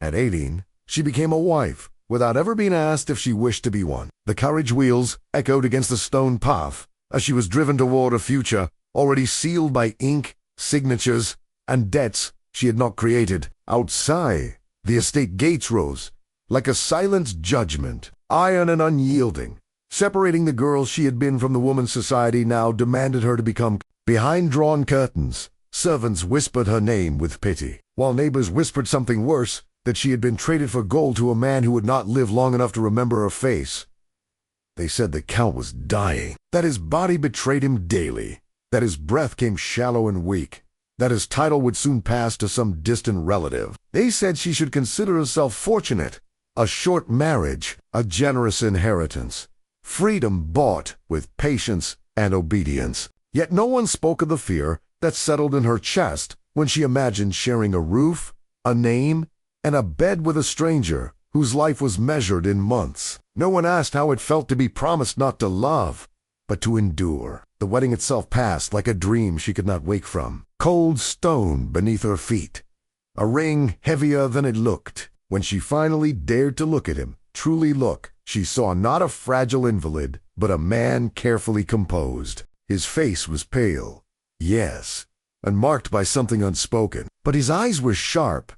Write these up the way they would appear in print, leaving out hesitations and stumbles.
At 18, she became a wife, without ever being asked if she wished to be one. The carriage wheels echoed against the stone path as she was driven toward a future already sealed by ink, signatures, and debts she had not created. Outside, the estate gates rose, like a silent judgment, iron and unyielding, separating the girl she had been from the woman society now demanded her to become. Behind drawn curtains, servants whispered her name with pity, while neighbors whispered something worse, that she had been traded for gold to a man who would not live long enough to remember her face. They said the Count was dying, that his body betrayed him daily, that his breath came shallow and weak, that his title would soon pass to some distant relative. They said she should consider herself fortunate, a short marriage, a generous inheritance, freedom bought with patience and obedience. Yet no one spoke of the fear that settled in her chest when she imagined sharing a roof, a name, and a bed with a stranger whose life was measured in months. No one asked how it felt to be promised not to love, but to endure. The wedding itself passed like a dream she could not wake from. Cold stone beneath her feet, a ring heavier than it looked. When she finally dared to look at him, truly look, she saw not a fragile invalid, but a man carefully composed. His face was pale, yes, and marked by something unspoken, but his eyes were sharp,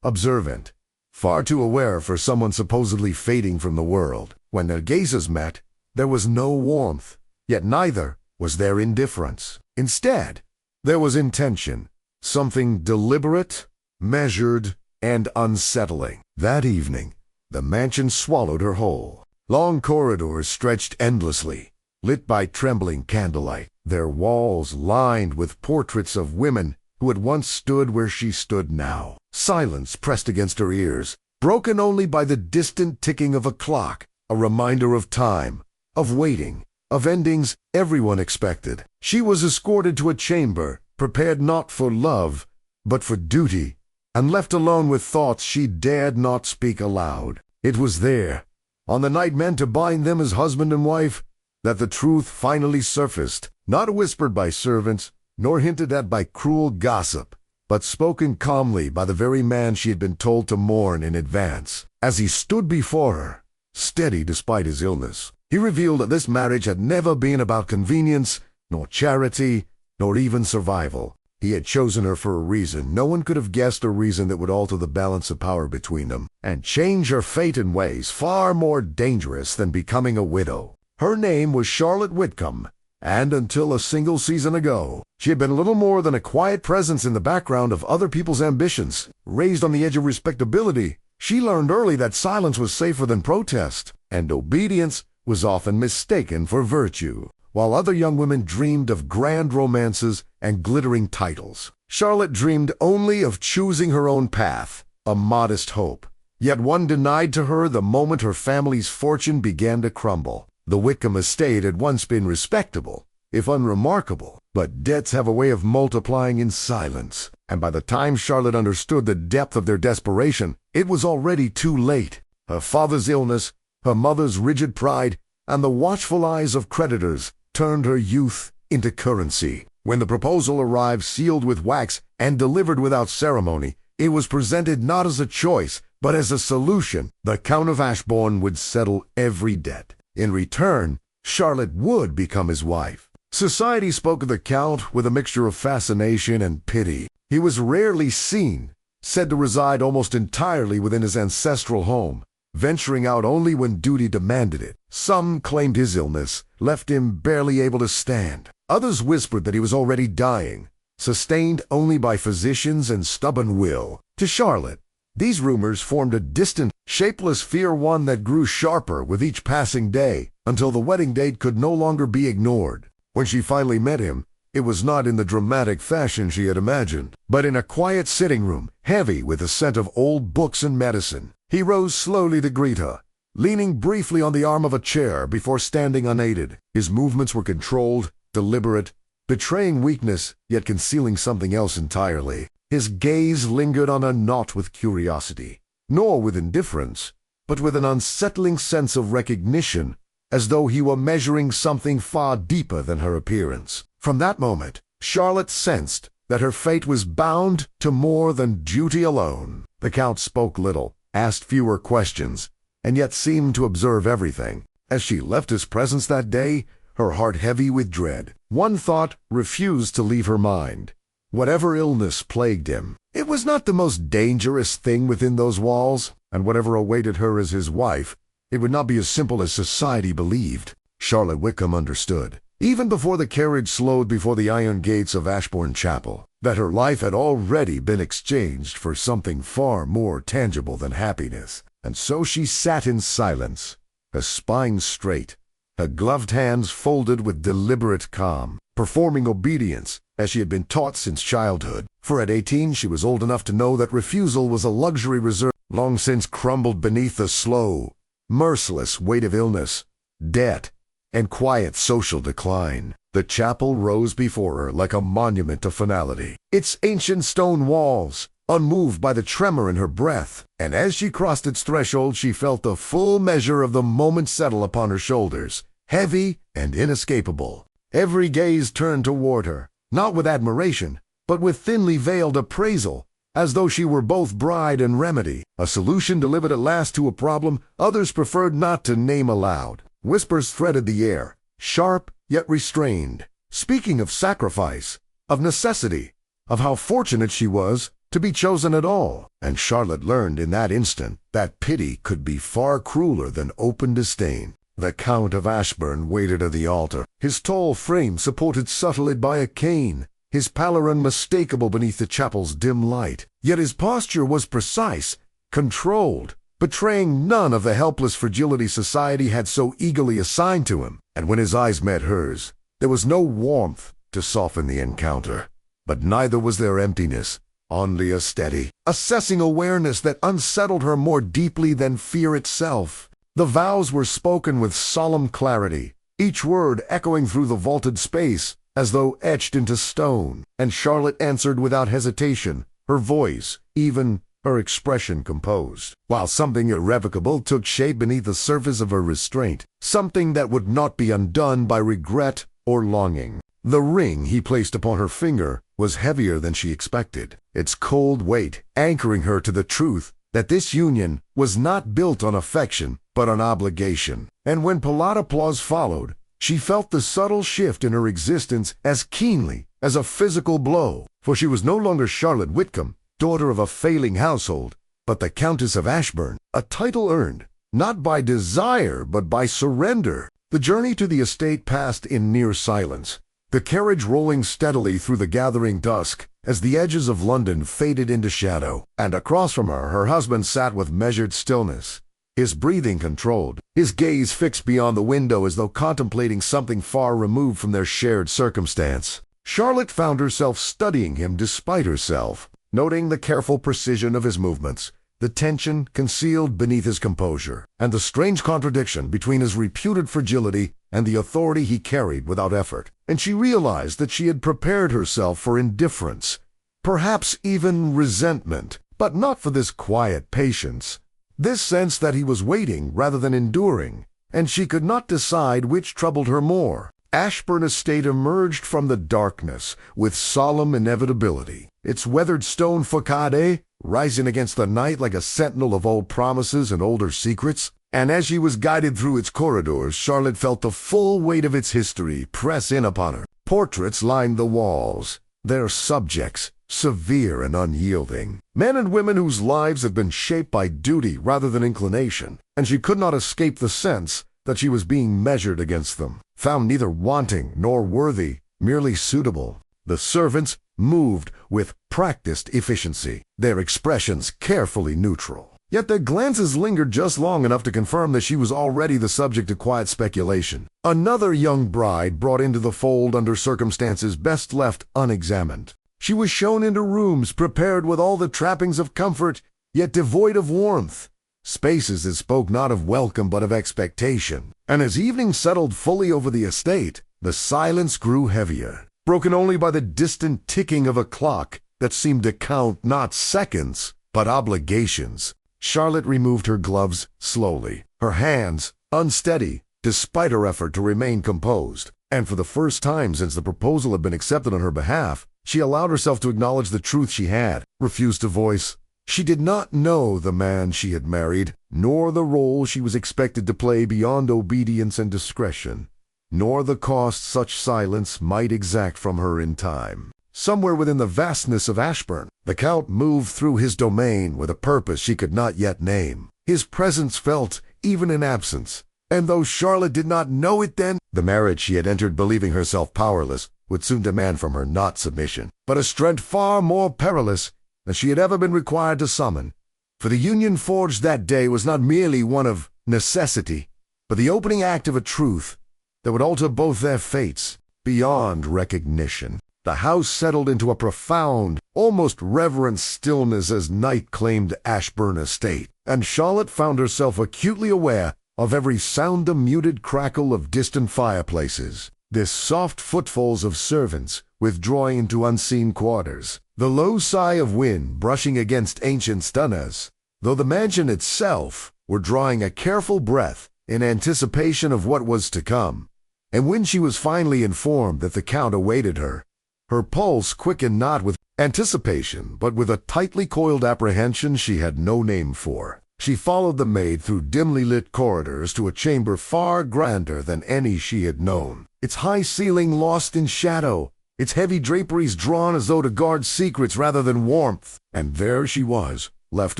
observant, far too aware for someone supposedly fading from the world. When their gazes met, there was no warmth, yet neither was there indifference. Instead, there was intention, something deliberate, measured, and unsettling. That evening, the mansion swallowed her whole. Long corridors stretched endlessly, lit by trembling candlelight, their walls lined with portraits of women who had once stood where she stood now. Silence pressed against her ears, broken only by the distant ticking of a clock, a reminder of time, of waiting, of endings everyone expected. She was escorted to a chamber, prepared not for love, but for duty, and left alone with thoughts she dared not speak aloud. It was there, on the night meant to bind them as husband and wife, that the truth finally surfaced, not whispered by servants, nor hinted at by cruel gossip, but spoken calmly by the very man she had been told to mourn in advance. As he stood before her, steady despite his illness, he revealed that this marriage had never been about convenience, nor charity, nor even survival. He had chosen her for a reason. No one could have guessed a reason that would alter the balance of power between them, and change her fate in ways far more dangerous than becoming a widow. Her name was Charlotte Whitcomb, and until a single season ago, she had been little more than a quiet presence in the background of other people's ambitions. Raised on the edge of respectability, she learned early that silence was safer than protest, and obedience was often mistaken for virtue. While other young women dreamed of grand romances and glittering titles, Charlotte dreamed only of choosing her own path, a modest hope, yet one denied to her the moment her family's fortune began to crumble. The Whitcomb estate had once been respectable, if unremarkable, but debts have a way of multiplying in silence, and by the time Charlotte understood the depth of their desperation, it was already too late. Her father's illness, her mother's rigid pride, and the watchful eyes of creditors turned her youth into currency. When the proposal arrived sealed with wax and delivered without ceremony, it was presented not as a choice, but as a solution. The Count of Ashbourne would settle every debt. In return, Charlotte would become his wife. Society spoke of the Count with a mixture of fascination and pity. He was rarely seen, said to reside almost entirely within his ancestral home, venturing out only when duty demanded it. Some claimed his illness left him barely able to stand. Others whispered that he was already dying, sustained only by physicians and stubborn will. To Charlotte, these rumors formed a distant, shapeless fear, one that grew sharper with each passing day, until the wedding date could no longer be ignored. When she finally met him, it was not in the dramatic fashion she had imagined, but in a quiet sitting room, heavy with the scent of old books and medicine. He rose slowly to greet her, leaning briefly on the arm of a chair before standing unaided. His movements were controlled, deliberate, betraying weakness, yet concealing something else entirely. His gaze lingered on her not with curiosity, nor with indifference, but with an unsettling sense of recognition, as though he were measuring something far deeper than her appearance. From that moment, Charlotte sensed that her fate was bound to more than duty alone. The Count spoke little, asked fewer questions, and yet seemed to observe everything. As she left his presence that day, her heart heavy with dread, one thought refused to leave her mind. Whatever illness plagued him, it was not the most dangerous thing within those walls, and whatever awaited her as his wife, it would not be as simple as society believed. Charlotte Wickham understood, even before the carriage slowed before the iron gates of Ashbourne Chapel, that her life had already been exchanged for something far more tangible than happiness. And so she sat in silence, her spine straight, her gloved hands folded with deliberate calm, performing obedience as she had been taught since childhood. For at 18 she was old enough to know that refusal was a luxury reserved, long since crumbled beneath the slow, merciless weight of illness, debt, and quiet social decline. The chapel rose before her like a monument to finality, its ancient stone walls unmoved by the tremor in her breath, and as she crossed its threshold she felt the full measure of the moment settle upon her shoulders, heavy and inescapable. Every gaze turned toward her, not with admiration, but with thinly veiled appraisal, as though she were both bride and remedy, a solution delivered at last to a problem others preferred not to name aloud. Whispers threaded the air, sharp yet restrained, speaking of sacrifice, of necessity, of how fortunate she was to be chosen at all. And Charlotte learned in that instant that pity could be far crueler than open disdain. The Count of Ashbourne waited at the altar, his tall frame supported subtly by a cane, his pallor unmistakable beneath the chapel's dim light. Yet his posture was precise, controlled, betraying none of the helpless fragility society had so eagerly assigned to him. And when his eyes met hers, there was no warmth to soften the encounter, but neither was there emptiness, only a steady, assessing awareness that unsettled her more deeply than fear itself. The vows were spoken with solemn clarity, each word echoing through the vaulted space as though etched into stone, and Charlotte answered without hesitation, her voice, even her expression composed, while something irrevocable took shape beneath the surface of her restraint, something that would not be undone by regret or longing. The ring he placed upon her finger was heavier than she expected, its cold weight anchoring her to the truth that this union was not built on affection but on obligation. And when polite applause followed, she felt the subtle shift in her existence as keenly as a physical blow, for she was no longer Charlotte Wickham, daughter of a failing household, but the Countess of Ashbourne, a title earned, not by desire but by surrender. The journey to the estate passed in near silence, the carriage rolling steadily through the gathering dusk as the edges of London faded into shadow, and across from her, her husband sat with measured stillness, his breathing controlled, his gaze fixed beyond the window as though contemplating something far removed from their shared circumstance. Charlotte found herself studying him despite herself, noting the careful precision of his movements, the tension concealed beneath his composure, and the strange contradiction between his reputed fragility and the authority he carried without effort. And she realized that she had prepared herself for indifference, perhaps even resentment, but not for this quiet patience, this sense that he was waiting rather than enduring, and she could not decide which troubled her more. Ashbourne Estate emerged from the darkness with solemn inevitability, its weathered stone facade rising against the night like a sentinel of old promises and older secrets. And as she was guided through its corridors, Charlotte felt the full weight of its history press in upon her. Portraits lined the walls, their subjects severe and unyielding, men and women whose lives had been shaped by duty rather than inclination, and she could not escape the sense that she was being measured against them, found neither wanting nor worthy, merely suitable. The servants moved with practiced efficiency, their expressions carefully neutral. Yet their glances lingered just long enough to confirm that she was already the subject of quiet speculation. Another young bride brought into the fold under circumstances best left unexamined. She was shown into rooms prepared with all the trappings of comfort, yet devoid of warmth, spaces that spoke not of welcome but of expectation. And as evening settled fully over the estate, the silence grew heavier, broken only by the distant ticking of a clock that seemed to count not seconds, but obligations. Charlotte removed her gloves slowly, her hands unsteady despite her effort to remain composed, and for the first time since the proposal had been accepted on her behalf, She allowed herself to acknowledge the truth she had refused to voice. She did not know the man she had married, nor the role she was expected to play beyond obedience and discretion, nor the cost such silence might exact from her in time. Somewhere within the vastness of Ashburn, the Count moved through his domain with a purpose she could not yet name. His presence felt even in absence, and though Charlotte did not know it then, the marriage she had entered believing herself powerless would soon demand from her not submission, but a strength far more perilous than she had ever been required to summon. For the union forged that day was not merely one of necessity, but the opening act of a truth that would alter both their fates beyond recognition. The house settled into a profound, almost reverent stillness as night claimed Ashburn Estate, and Charlotte found herself acutely aware of every sound the muted crackle of distant fireplaces, the soft footfalls of servants withdrawing into unseen quarters, the low sigh of wind brushing against ancient stunners, though the mansion itself were drawing a careful breath in anticipation of what was to come. And when she was finally informed that the Count awaited her, her pulse quickened not with anticipation, but with a tightly coiled apprehension she had no name for. She followed the maid through dimly lit corridors to a chamber far grander than any she had known, its high ceiling lost in shadow, its heavy draperies drawn as though to guard secrets rather than warmth. And there she was, left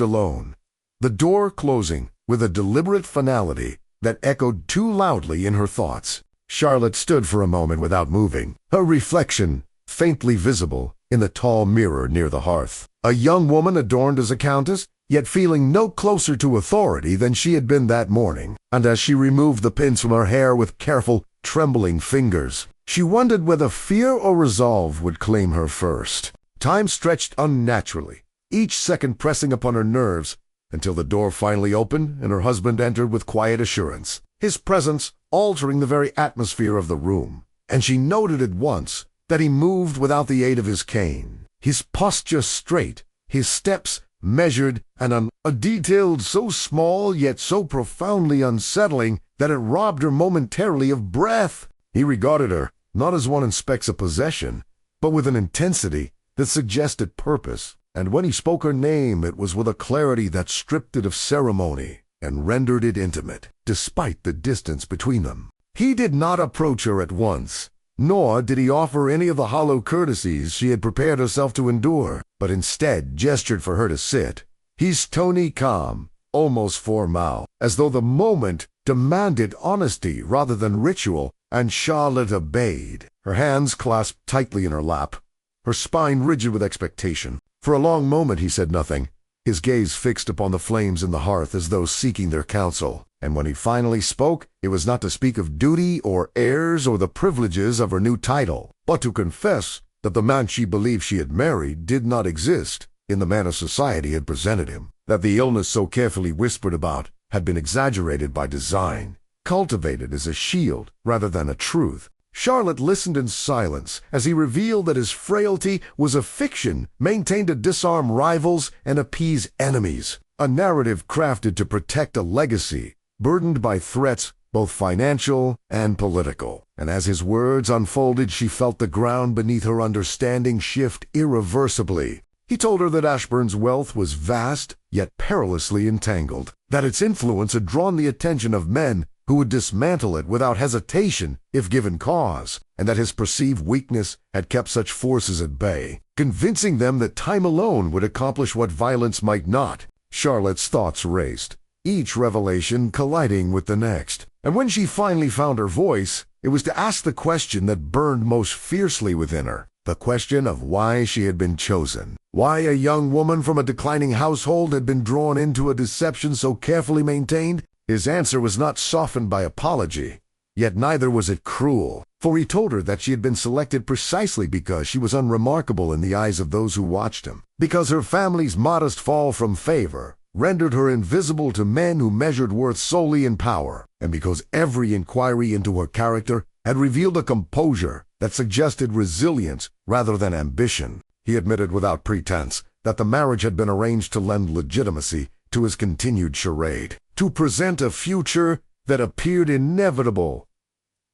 alone, the door closing with a deliberate finality that echoed too loudly in her thoughts. Charlotte stood for a moment without moving, her reflection faintly visible in the tall mirror near the hearth. A young woman adorned as a countess, yet feeling no closer to authority than she had been that morning. And as she removed the pins from her hair with careful, trembling fingers, she wondered whether fear or resolve would claim her first. Time stretched unnaturally, each second pressing upon her nerves, until the door finally opened and her husband entered with quiet assurance, his presence altering the very atmosphere of the room. And she noted at once that he moved without the aid of his cane, his posture straight, his steps measured, and a detail so small yet so profoundly unsettling that it robbed her momentarily of breath. He regarded her not as one inspects a possession, but with an intensity that suggested purpose, and when he spoke her name it was with a clarity that stripped it of ceremony and rendered it intimate, despite the distance between them. He did not approach her at once, nor did he offer any of the hollow courtesies she had prepared herself to endure, but instead gestured for her to sit, his stony calm, almost formal, as though the moment demanded honesty rather than ritual, and Charlotte obeyed, her hands clasped tightly in her lap, her spine rigid with expectation. For a long moment he said nothing, his gaze fixed upon the flames in the hearth as though seeking their counsel. And when he finally spoke, it was not to speak of duty or heirs or the privileges of her new title, but to confess that the man she believed she had married did not exist in the manner society had presented him, that the illness so carefully whispered about had been exaggerated by design, cultivated as a shield rather than a truth. Charlotte listened in silence as he revealed that his frailty was a fiction maintained to disarm rivals and appease enemies, a narrative crafted to protect a legacy burdened by threats both financial and political. And as his words unfolded, she felt the ground beneath her understanding shift irreversibly. He told her that Ashburn's wealth was vast, yet perilously entangled, that its influence had drawn the attention of men who would dismantle it without hesitation if given cause, and that his perceived weakness had kept such forces at bay, convincing them that time alone would accomplish what violence might not. Charlotte's thoughts raced, each revelation colliding with the next. And when she finally found her voice, it was to ask the question that burned most fiercely within her, the question of why she had been chosen, why a young woman from a declining household had been drawn into a deception so carefully maintained. His answer was not softened by apology, yet neither was it cruel, for he told her that she had been selected precisely because she was unremarkable in the eyes of those who watched him, because her family's modest fall from favor rendered her invisible to men who measured worth solely in power, and because every inquiry into her character had revealed a composure that suggested resilience rather than ambition. He admitted without pretense that the marriage had been arranged to lend legitimacy to his continued charade, to present a future that appeared inevitable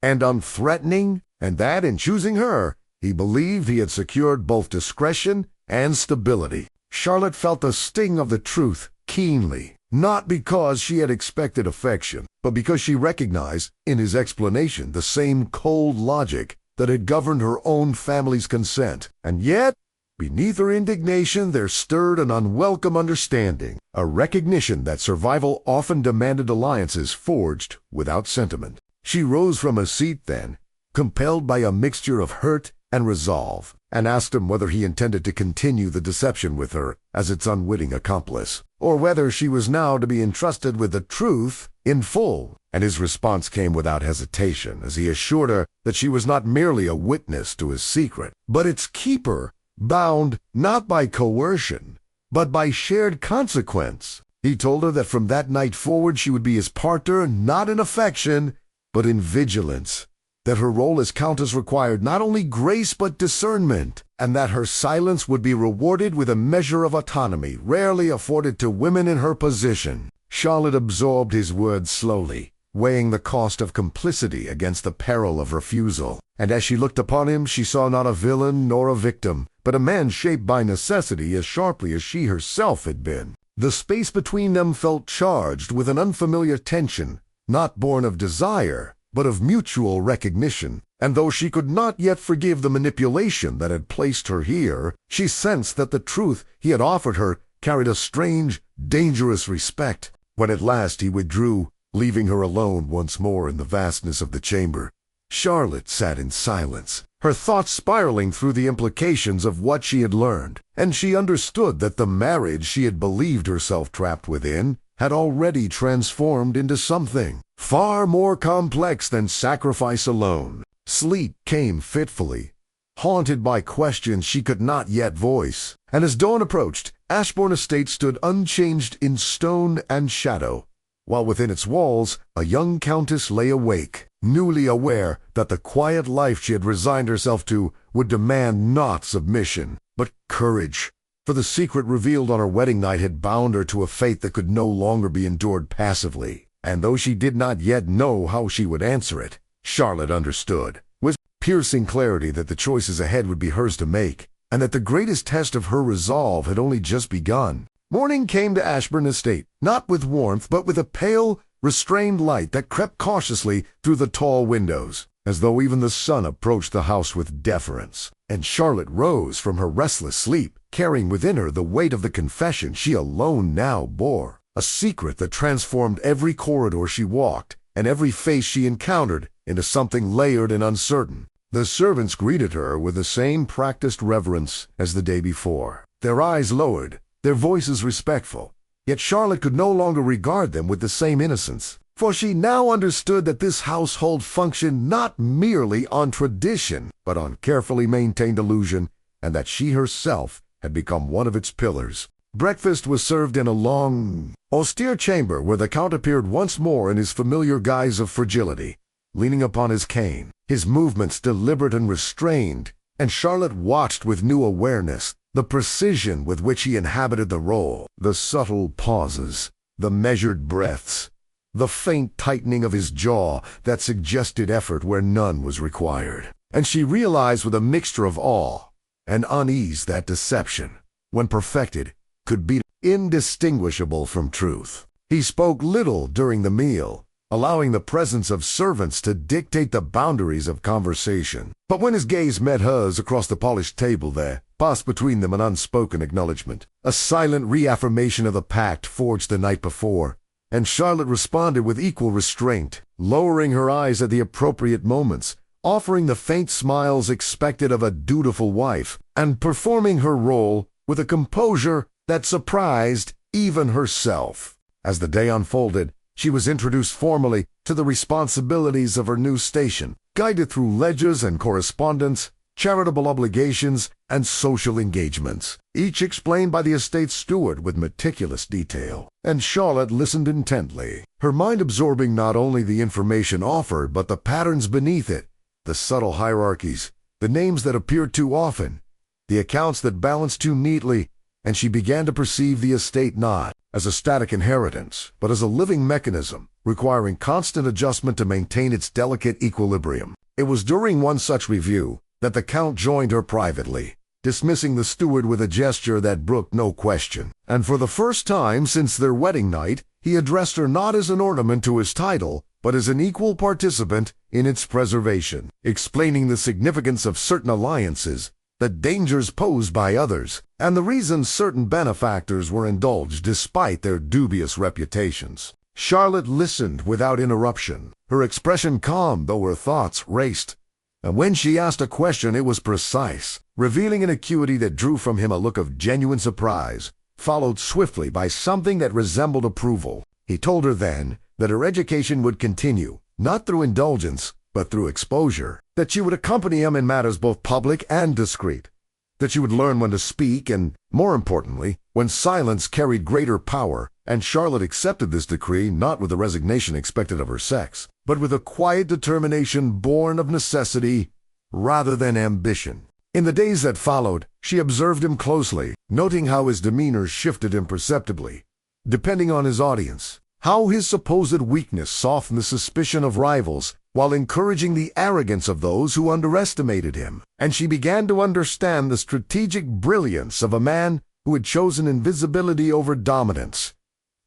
and unthreatening, and that in choosing her, He believed he had secured both discretion and stability. Charlotte felt the sting of the truth keenly, not because she had expected affection, but because she recognized in his explanation the same cold logic that had governed her own family's consent. And yet, beneath her indignation there stirred an unwelcome understanding, a recognition that survival often demanded alliances forged without sentiment. She rose from a seat then, compelled by a mixture of hurt and resolve, and asked him whether he intended to continue the deception with her as its unwitting accomplice, or whether she was now to be entrusted with the truth in full. And his response came without hesitation as he assured her that she was not merely a witness to his secret, but its keeper, bound not by coercion, but by shared consequence. He told her that from that night forward she would be his partner not in affection, but in vigilance, that her role as countess required not only grace but discernment, and that her silence would be rewarded with a measure of autonomy rarely afforded to women in her position. Charlotte absorbed his words slowly, weighing the cost of complicity against the peril of refusal. And as she looked upon him, she saw not a villain nor a victim, but a man shaped by necessity as sharply as she herself had been. The space between them felt charged with an unfamiliar tension, not born of desire, but of mutual recognition. And though she could not yet forgive the manipulation that had placed her here, she sensed that the truth he had offered her carried a strange, dangerous respect. When at last he withdrew, leaving her alone once more in the vastness of the chamber, Charlotte sat in silence, her thoughts spiraling through the implications of what she had learned, and she understood that the marriage she had believed herself trapped within had already transformed into something far more complex than sacrifice alone. Sleep came fitfully, haunted by questions she could not yet voice, and as dawn approached, Ashbourne Estate stood unchanged in stone and shadow, while within its walls a young countess lay awake, newly aware that the quiet life she had resigned herself to would demand not submission, but courage. For the secret revealed on her wedding night had bound her to a fate that could no longer be endured passively. And though she did not yet know how she would answer it, Charlotte understood, with piercing clarity, that the choices ahead would be hers to make, and that the greatest test of her resolve had only just begun. Morning came to Ashbourne Estate, not with warmth, but with a pale, restrained light that crept cautiously through the tall windows, as though even the sun approached the house with deference. And Charlotte rose from her restless sleep, carrying within her the weight of the confession she alone now bore, a secret that transformed every corridor she walked and every face she encountered into something layered and uncertain. The servants greeted her with the same practiced reverence as the day before, their eyes lowered, their voices respectful. Yet Charlotte could no longer regard them with the same innocence, for she now understood that this household functioned not merely on tradition, but on carefully maintained illusion, and that she herself had become one of its pillars. Breakfast was served in a long, austere chamber where the Count appeared once more in his familiar guise of fragility, leaning upon his cane, his movements deliberate and restrained, and Charlotte watched with new awareness the precision with which he inhabited the role, the subtle pauses, the measured breaths, the faint tightening of his jaw that suggested effort where none was required. And she realized with a mixture of awe and unease that deception, when perfected, could be indistinguishable from truth. He spoke little during the meal, allowing the presence of servants to dictate the boundaries of conversation. But when his gaze met hers across the polished table there passed between them an unspoken acknowledgment, a silent reaffirmation of the pact forged the night before, and Charlotte responded with equal restraint, lowering her eyes at the appropriate moments, offering the faint smiles expected of a dutiful wife, and performing her role with a composure that surprised even herself. As the day unfolded, she was introduced formally to the responsibilities of her new station, guided through ledgers and correspondence, charitable obligations, and social engagements, each explained by the estate's steward with meticulous detail. And Charlotte listened intently, her mind absorbing not only the information offered, but the patterns beneath it, the subtle hierarchies, the names that appeared too often, the accounts that balanced too neatly, and she began to perceive the estate not as a static inheritance, but as a living mechanism, requiring constant adjustment to maintain its delicate equilibrium. It was during one such review that the Count joined her privately, dismissing the steward with a gesture that brooked no question. And for the first time since their wedding night, he addressed her not as an ornament to his title, but as an equal participant in its preservation, explaining the significance of certain alliances, the dangers posed by others, and the reasons certain benefactors were indulged despite their dubious reputations. Charlotte listened without interruption, her expression calm though her thoughts raced. And when she asked a question, it was precise, revealing an acuity that drew from him a look of genuine surprise, followed swiftly by something that resembled approval. He told her then that her education would continue, not through indulgence, but through exposure, that she would accompany him in matters both public and discreet, that she would learn when to speak and, more importantly, when silence carried greater power, and Charlotte accepted this decree not with the resignation expected of her sex, but with a quiet determination born of necessity rather than ambition. In the days that followed, she observed him closely, noting how his demeanor shifted imperceptibly, depending on his audience, how his supposed weakness softened the suspicion of rivals while encouraging the arrogance of those who underestimated him. And she began to understand the strategic brilliance of a man who had chosen invisibility over dominance,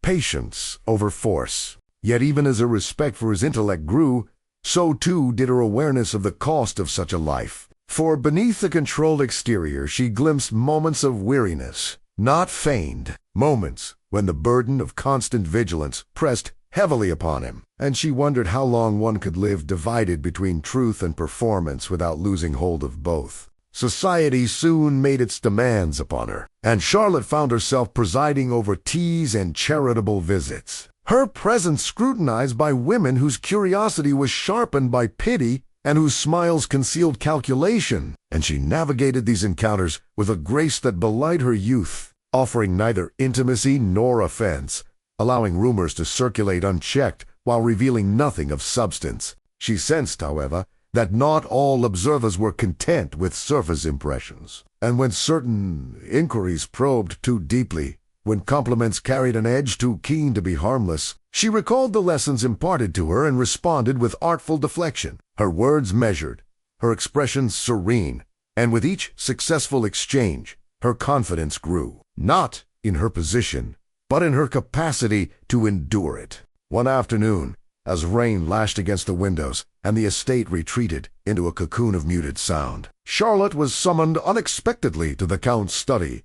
patience over force. Yet even as her respect for his intellect grew, so too did her awareness of the cost of such a life. For beneath the controlled exterior she glimpsed moments of weariness, not feigned, moments when the burden of constant vigilance pressed heavily upon him, and she wondered how long one could live divided between truth and performance without losing hold of both. Society soon made its demands upon her, and Charlotte found herself presiding over teas and charitable visits, her presence scrutinized by women whose curiosity was sharpened by pity and whose smiles concealed calculation, and she navigated these encounters with a grace that belied her youth, offering neither intimacy nor offense, allowing rumors to circulate unchecked while revealing nothing of substance. She sensed, however, that not all observers were content with surface impressions, and when certain inquiries probed too deeply, when compliments carried an edge too keen to be harmless, she recalled the lessons imparted to her and responded with artful deflection, her words measured, her expressions serene, and with each successful exchange, her confidence grew, not in her position, but in her capacity to endure it. One afternoon, as rain lashed against the windows and the estate retreated into a cocoon of muted sound, Charlotte was summoned unexpectedly to the Count's study,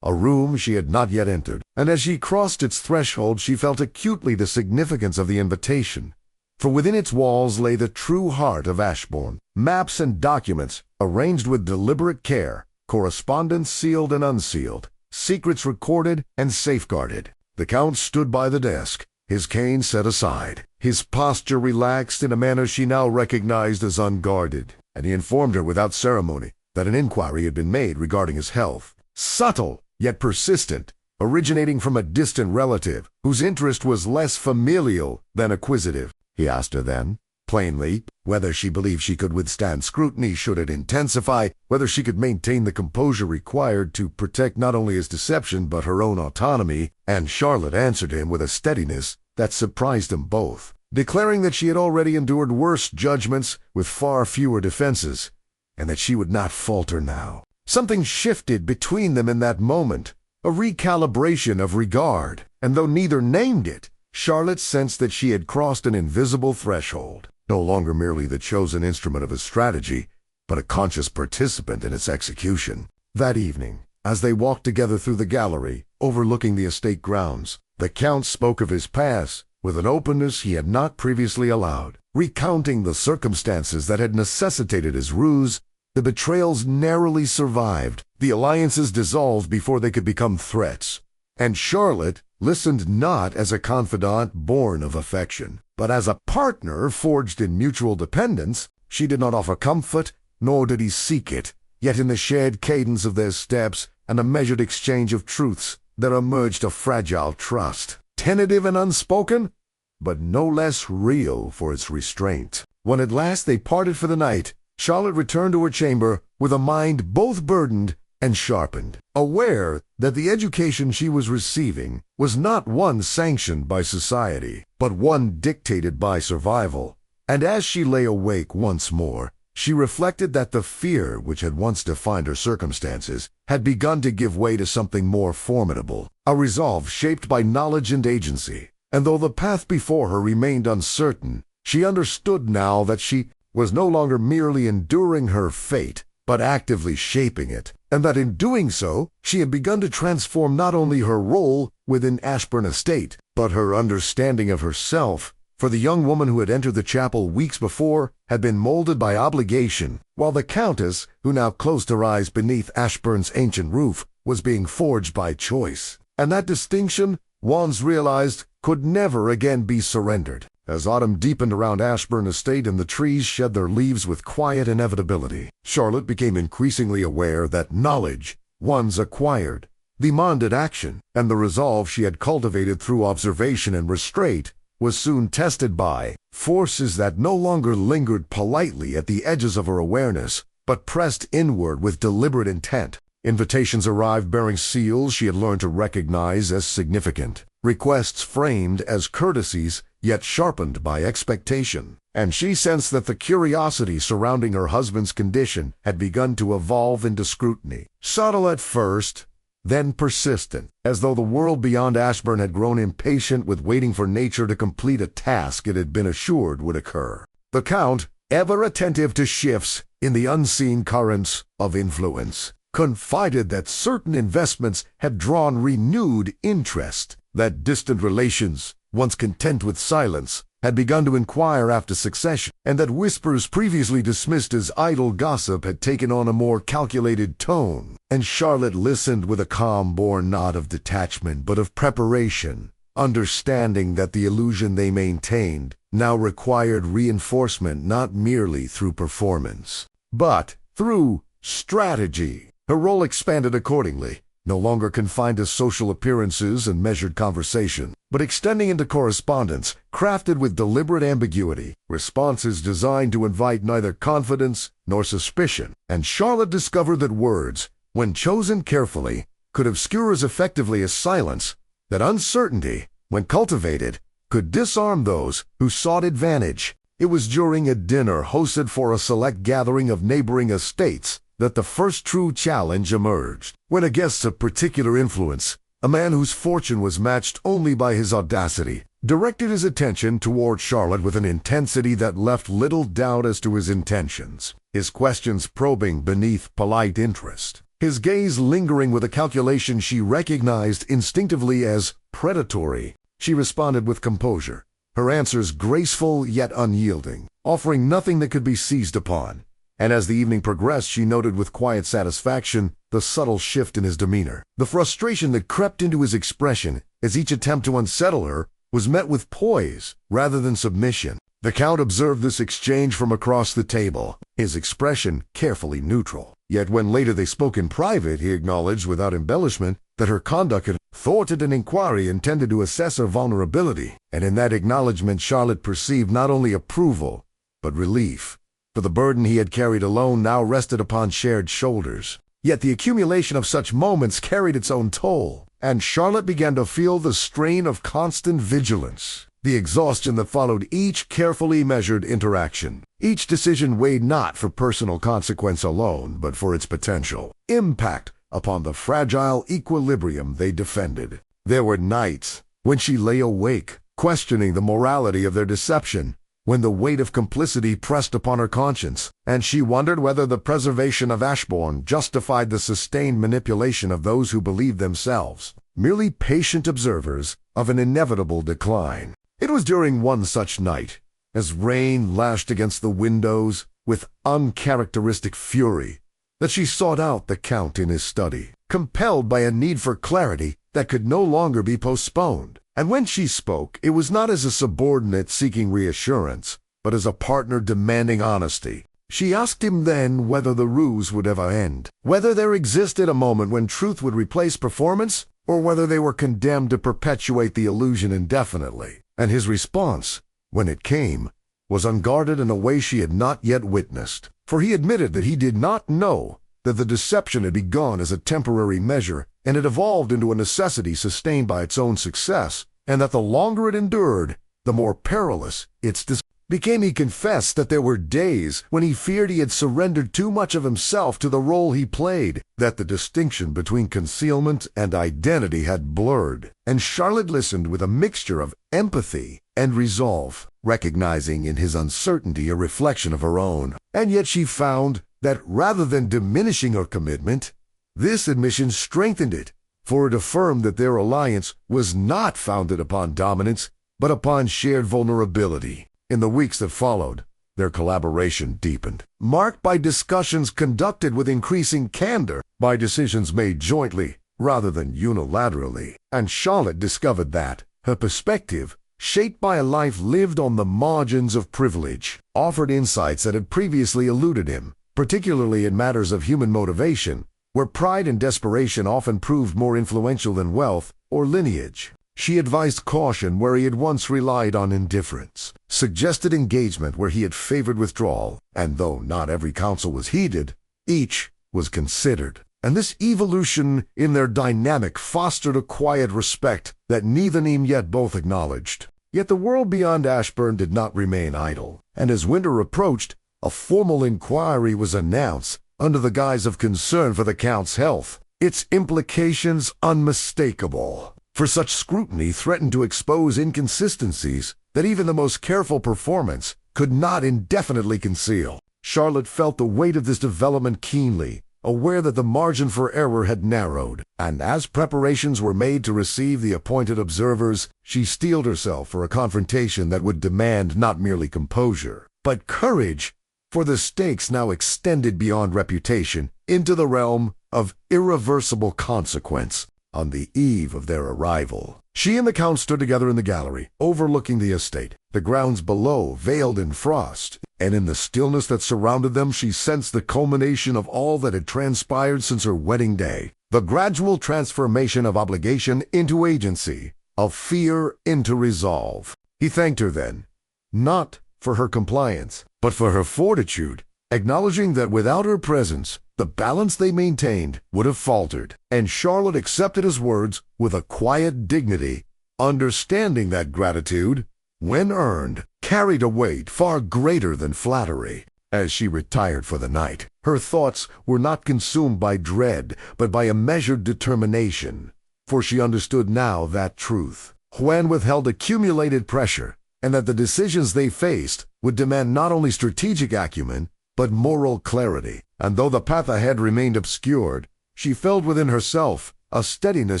a room she had not yet entered, and as she crossed its threshold she felt acutely the significance of the invitation, for within its walls lay the true heart of Ashbourne, maps and documents arranged with deliberate care, correspondence sealed and unsealed, secrets recorded and safeguarded. The Count stood by the desk, his cane set aside, his posture relaxed in a manner she now recognized as unguarded, and he informed her without ceremony that an inquiry had been made regarding his health, subtle yet persistent, originating from a distant relative whose interest was less familial than acquisitive. He asked her then, plainly, whether she believed she could withstand scrutiny should it intensify, whether she could maintain the composure required to protect not only his deception but her own autonomy, and Charlotte answered him with a steadiness that surprised them both, declaring that she had already endured worse judgments with far fewer defenses, and that she would not falter now. Something shifted between them in that moment, a recalibration of regard, and though neither named it, Charlotte sensed that she had crossed an invisible threshold, no longer merely the chosen instrument of his strategy, but a conscious participant in its execution. That evening, as they walked together through the gallery, overlooking the estate grounds, the Count spoke of his past with an openness he had not previously allowed, recounting the circumstances that had necessitated his ruse. The betrayals narrowly survived, the alliances dissolved before they could become threats, and Charlotte listened not as a confidant born of affection, but as a partner forged in mutual dependence. She did not offer comfort, nor did he seek it, yet in the shared cadence of their steps and a measured exchange of truths there emerged a fragile trust, tentative and unspoken, but no less real for its restraint. When at last they parted for the night, Charlotte returned to her chamber with a mind both burdened and sharpened, aware that the education she was receiving was not one sanctioned by society, but one dictated by survival. And as she lay awake once more, she reflected that the fear which had once defined her circumstances had begun to give way to something more formidable, a resolve shaped by knowledge and agency. And though the path before her remained uncertain, she understood now that she was no longer merely enduring her fate, but actively shaping it, and that in doing so, she had begun to transform not only her role within Ashburn Estate, but her understanding of herself. For the young woman who had entered the chapel weeks before had been molded by obligation, while the Countess, who now closed her eyes beneath Ashburn's ancient roof, was being forged by choice. And that distinction, Wands realized, could never again be surrendered. As autumn deepened around Ashburn Estate and the trees shed their leaves with quiet inevitability, Charlotte became increasingly aware that knowledge, once acquired, demanded action, and the resolve she had cultivated through observation and restraint was soon tested by forces that no longer lingered politely at the edges of her awareness, but pressed inward with deliberate intent. Invitations arrived bearing seals she had learned to recognize as significant, requests framed as courtesies yet sharpened by expectation, and she sensed that the curiosity surrounding her husband's condition had begun to evolve into scrutiny, subtle at first, then persistent, as though the world beyond Ashburn had grown impatient with waiting for nature to complete a task it had been assured would occur. The Count, ever attentive to shifts in the unseen currents of influence, confided that certain investments had drawn renewed interest, that distant relations, once content with silence, had begun to inquire after succession, and that whispers previously dismissed as idle gossip had taken on a more calculated tone. And Charlotte listened with a calm-born nod of detachment but of preparation, understanding that the illusion they maintained now required reinforcement not merely through performance, but through strategy. Her role expanded accordingly, no longer confined to social appearances and measured conversation, but extending into correspondence, crafted with deliberate ambiguity, responses designed to invite neither confidence nor suspicion. And Charlotte discovered that words, when chosen carefully, could obscure as effectively as silence, that uncertainty, when cultivated, could disarm those who sought advantage. It was during a dinner hosted for a select gathering of neighboring estates that the first true challenge emerged, when a guest of particular influence, a man whose fortune was matched only by his audacity, directed his attention toward Charlotte with an intensity that left little doubt as to his intentions, his questions probing beneath polite interest, his gaze lingering with a calculation she recognized instinctively as predatory. She responded with composure, her answers graceful yet unyielding, offering nothing that could be seized upon. And as the evening progressed, she noted with quiet satisfaction the subtle shift in his demeanor. The frustration that crept into his expression as each attempt to unsettle her was met with poise rather than submission. The Count observed this exchange from across the table, his expression carefully neutral. Yet when later they spoke in private, he acknowledged without embellishment that her conduct had thwarted an inquiry intended to assess her vulnerability. And in that acknowledgment Charlotte perceived not only approval, but relief. For the burden he had carried alone now rested upon shared shoulders. Yet the accumulation of such moments carried its own toll, and Charlotte began to feel the strain of constant vigilance, the exhaustion that followed each carefully measured interaction. Each decision weighed not for personal consequence alone, but for its potential impact upon the fragile equilibrium they defended. There were nights when she lay awake, questioning the morality of their deception, when the weight of complicity pressed upon her conscience, and she wondered whether the preservation of Ashbourne justified the sustained manipulation of those who believed themselves merely patient observers of an inevitable decline. It was during one such night, as rain lashed against the windows with uncharacteristic fury, that she sought out the Count in his study, compelled by a need for clarity that could no longer be postponed. And when she spoke, it was not as a subordinate seeking reassurance, but as a partner demanding honesty. She asked him then whether the ruse would ever end, whether there existed a moment when truth would replace performance, or whether they were condemned to perpetuate the illusion indefinitely. And his response, when it came, was unguarded in a way she had not yet witnessed. For he admitted that he did not know that the deception had begun as a temporary measure and had evolved into a necessity sustained by its own success, and that the longer it endured, the more perilous its became he confessed that there were days when he feared he had surrendered too much of himself to the role he played, that the distinction between concealment and identity had blurred. And Charlotte listened with a mixture of empathy and resolve, recognizing in his uncertainty a reflection of her own. And yet she found that rather than diminishing her commitment, this admission strengthened it, for it affirmed that their alliance was not founded upon dominance, but upon shared vulnerability. In the weeks that followed, their collaboration deepened, marked by discussions conducted with increasing candor, by decisions made jointly rather than unilaterally. And Charlotte discovered that her perspective, shaped by a life lived on the margins of privilege, offered insights that had previously eluded him, particularly in matters of human motivation, where pride and desperation often proved more influential than wealth or lineage. She advised caution where he had once relied on indifference, suggested engagement where he had favored withdrawal, and though not every counsel was heeded, each was considered. And this evolution in their dynamic fostered a quiet respect that neither name yet both acknowledged. Yet the world beyond Ashburn did not remain idle, and as winter approached, a formal inquiry was announced under the guise of concern for the Count's health, its implications unmistakable. For such scrutiny threatened to expose inconsistencies that even the most careful performance could not indefinitely conceal. Charlotte felt the weight of this development keenly, aware that the margin for error had narrowed, and as preparations were made to receive the appointed observers, she steeled herself for a confrontation that would demand not merely composure, but courage, for the stakes now extended beyond reputation into the realm of irreversible consequence. On the eve of their arrival, she and the Count stood together in the gallery, overlooking the estate, the grounds below veiled in frost, and in the stillness that surrounded them she sensed the culmination of all that had transpired since her wedding day, the gradual transformation of obligation into agency, of fear into resolve. He thanked her then, not for her compliance, but for her fortitude, acknowledging that without her presence, the balance they maintained would have faltered, and Charlotte accepted his words with a quiet dignity, understanding that gratitude, when earned, carried a weight far greater than flattery. As she retired for the night, her thoughts were not consumed by dread, but by a measured determination, for she understood now that truth. Juan withheld accumulated pressure, and that the decisions they faced would demand not only strategic acumen, but moral clarity. And though the path ahead remained obscured, she felt within herself a steadiness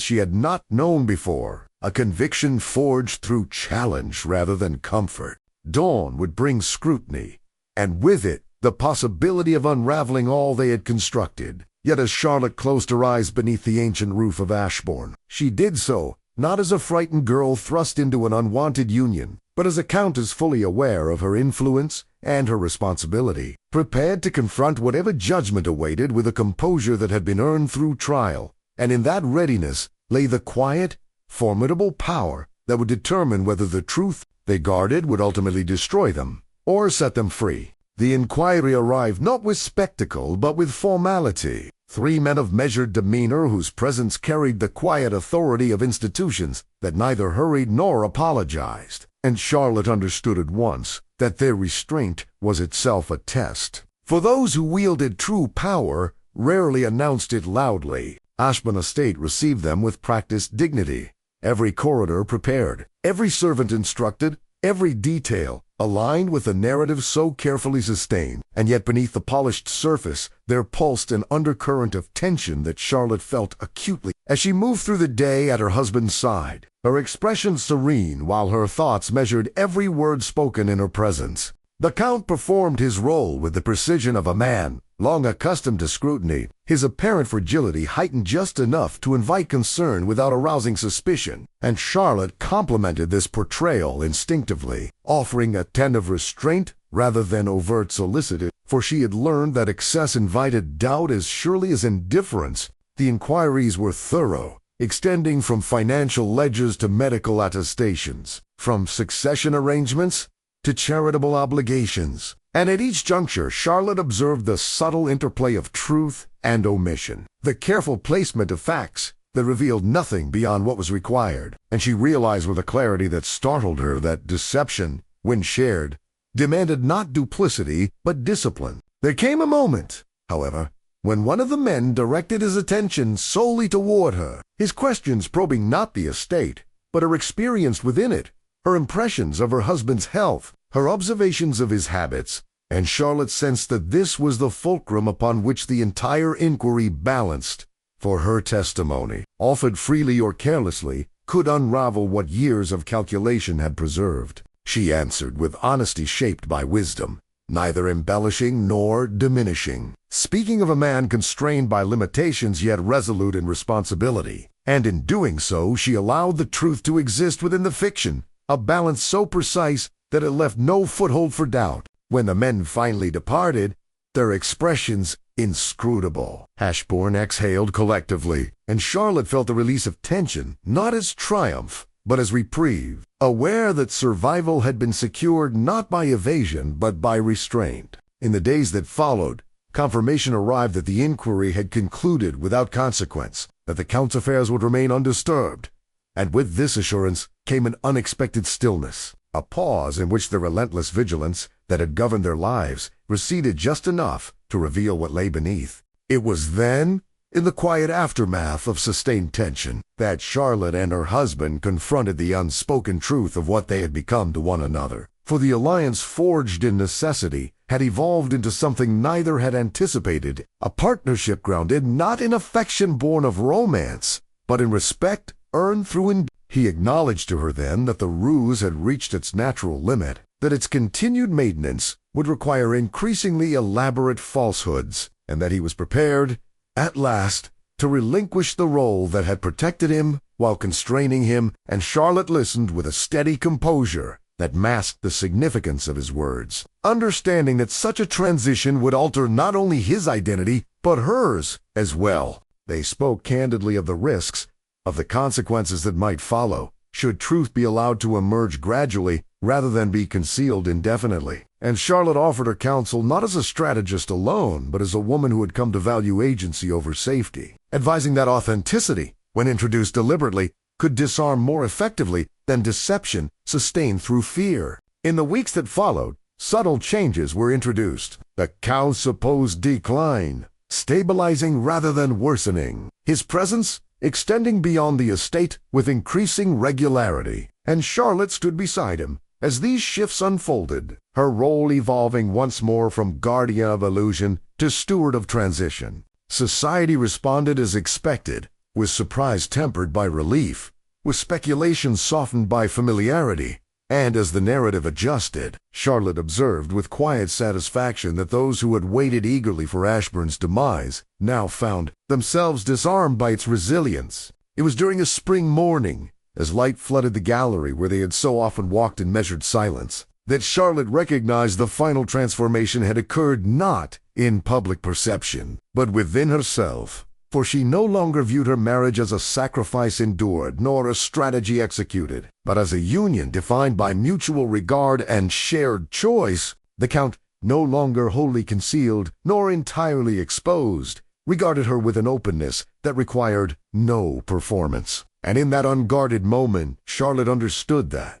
she had not known before, a conviction forged through challenge rather than comfort. Dawn would bring scrutiny, and with it the possibility of unraveling all they had constructed. Yet as Charlotte closed her eyes beneath the ancient roof of Ashbourne, she did so not as a frightened girl thrust into an unwanted union, but as a countess fully aware of her influence and her responsibility, prepared to confront whatever judgment awaited with a composure that had been earned through trial. And in that readiness lay the quiet, formidable power that would determine whether the truth they guarded would ultimately destroy them or set them free. The inquiry arrived not with spectacle, but with formality. 3 men of measured demeanor whose presence carried the quiet authority of institutions that neither hurried nor apologized. And Charlotte understood at once that their restraint was itself a test. For those who wielded true power rarely announced it loudly. Ashbourne Estate received them with practiced dignity, every corridor prepared, every servant instructed, every detail aligned with the narrative so carefully sustained, and yet beneath the polished surface there pulsed an undercurrent of tension that Charlotte felt acutely as she moved through the day at her husband's side, her expression serene while her thoughts measured every word spoken in her presence. The Count performed his role with the precision of a man long accustomed to scrutiny, his apparent fragility heightened just enough to invite concern without arousing suspicion, and Charlotte complimented this portrayal instinctively, offering attentive restraint rather than overt solicitude, for she had learned that excess invited doubt as surely as indifference. The inquiries were thorough, extending from financial ledgers to medical attestations, from succession arrangements to charitable obligations. And at each juncture, Charlotte observed the subtle interplay of truth and omission, the careful placement of facts that revealed nothing beyond what was required, and she realized with a clarity that startled her that deception, when shared, demanded not duplicity, but discipline. There came a moment, however, when one of the men directed his attention solely toward her, his questions probing not the estate, but her experience within it, her impressions of her husband's health, her observations of his habits, and Charlotte sensed that this was the fulcrum upon which the entire inquiry balanced, for her testimony, offered freely or carelessly, could unravel what years of calculation had preserved. She answered with honesty shaped by wisdom, neither embellishing nor diminishing, speaking of a man constrained by limitations yet resolute in responsibility. And in doing so, she allowed the truth to exist within the fiction, a balance so precise that it left no foothold for doubt. When the men finally departed, their expressions inscrutable. Ashbourne exhaled collectively, and Charlotte felt the release of tension, not as triumph, but as reprieve, aware that survival had been secured not by evasion, but by restraint. In the days that followed, confirmation arrived that the inquiry had concluded without consequence, that the Count's affairs would remain undisturbed. And with this assurance came an unexpected stillness, a pause in which the relentless vigilance that had governed their lives receded just enough to reveal what lay beneath. It was then, in the quiet aftermath of sustained tension, that Charlotte and her husband confronted the unspoken truth of what they had become to one another. For the alliance forged in necessity had evolved into something neither had anticipated, a partnership grounded not in affection born of romance, but in respect earned through He acknowledged to her then that the ruse had reached its natural limit, that its continued maintenance would require increasingly elaborate falsehoods, and that he was prepared, at last, to relinquish the role that had protected him while constraining him, and Charlotte listened with a steady composure that masked the significance of his words, understanding that such a transition would alter not only his identity, but hers as well. They spoke candidly of the risks, of the consequences that might follow, should truth be allowed to emerge gradually rather than be concealed indefinitely. And Charlotte offered her counsel not as a strategist alone, but as a woman who had come to value agency over safety, advising that authenticity, when introduced deliberately, could disarm more effectively than deception sustained through fear. In the weeks that followed, subtle changes were introduced. The Count's supposed decline, stabilizing rather than worsening. His presence extending beyond the estate with increasing regularity. And Charlotte stood beside him as these shifts unfolded, her role evolving once more from guardian of illusion to steward of transition. Society responded as expected, with surprise tempered by relief, with speculation softened by familiarity, and as the narrative adjusted, Charlotte observed with quiet satisfaction that those who had waited eagerly for Ashbourne's demise now found themselves disarmed by its resilience. It was during a spring morning, as light flooded the gallery where they had so often walked in measured silence, that Charlotte recognized the final transformation had occurred not in public perception, but within herself. For she no longer viewed her marriage as a sacrifice endured, nor a strategy executed, but as a union defined by mutual regard and shared choice. The Count, no longer wholly concealed, nor entirely exposed, regarded her with an openness that required no performance. And in that unguarded moment, Charlotte understood that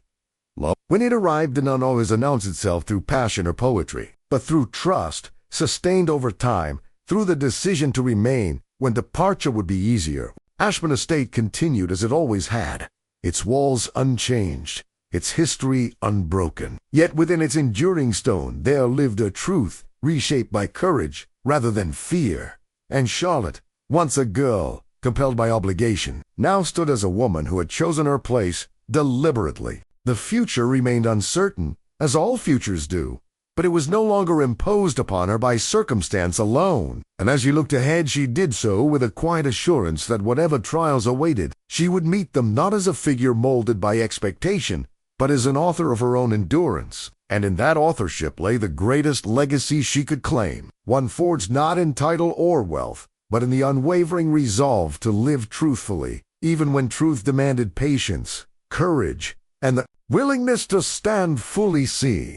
love, when it arrived, did not always announce itself through passion or poetry, but through trust, sustained over time, through the decision to remain when departure would be easier. Ashbourne Estate continued as it always had, its walls unchanged, its history unbroken. Yet within its enduring stone there lived a truth reshaped by courage rather than fear. And Charlotte, once a girl, compelled by obligation, now stood as a woman who had chosen her place deliberately. The future remained uncertain, as all futures do, but it was no longer imposed upon her by circumstance alone. And as she looked ahead, she did so with a quiet assurance that whatever trials awaited, she would meet them not as a figure molded by expectation, but as an author of her own endurance. And in that authorship lay the greatest legacy she could claim, one forged not in title or wealth, but in the unwavering resolve to live truthfully, even when truth demanded patience, courage, and the willingness to stand fully seen.